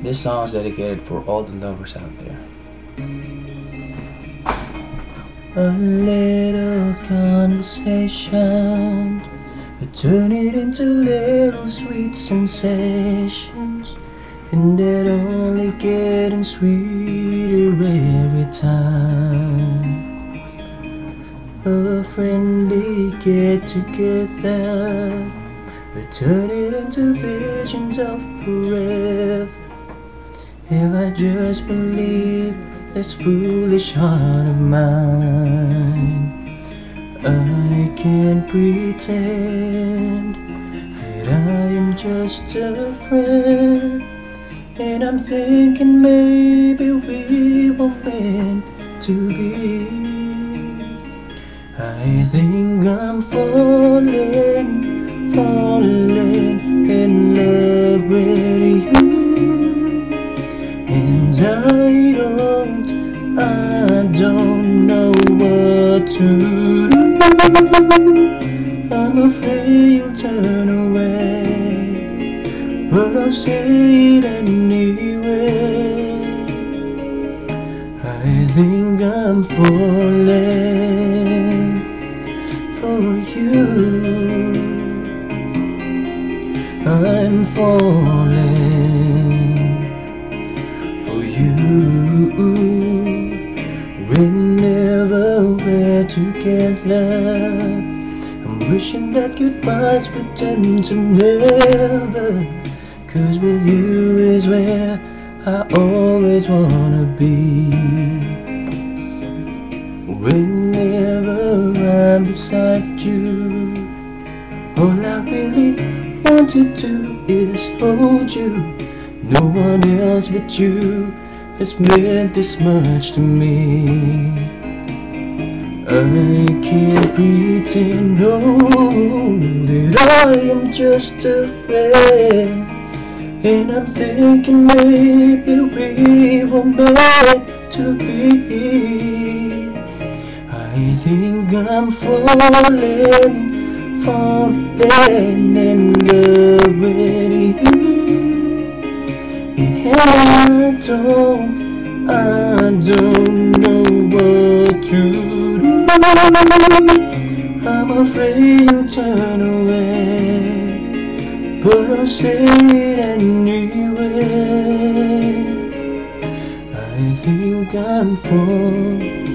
This song is dedicated for all the lovers out there. A little conversation, but turn it into little sweet sensations, and they're only getting sweeter every time. A friendly get together, but turn it into visions of forever. If I just believe this foolish heart of mine, I can't pretend that I am just a friend. And I'm thinking maybe we were meant to be. I think I'm falling in love with you. And I don't know what to do. I'm afraid you'll turn away, but I'll say it anyway. I think I'm falling for you. I'm falling for you. Whenever we're together, I'm wishing that goodbyes would turn to never. 'Cause with you is where I always wanna be. Whenever I'm beside you, all I really want to do is hold you. No one else but you has meant this much to me. I can't pretend, no, that I am just a friend. And I'm thinking maybe we were meant to be. I think I'm falling in love with you. And I don't know what to do. I'm afraid you'll turn away, but I'll say it anyway. I think I'm falling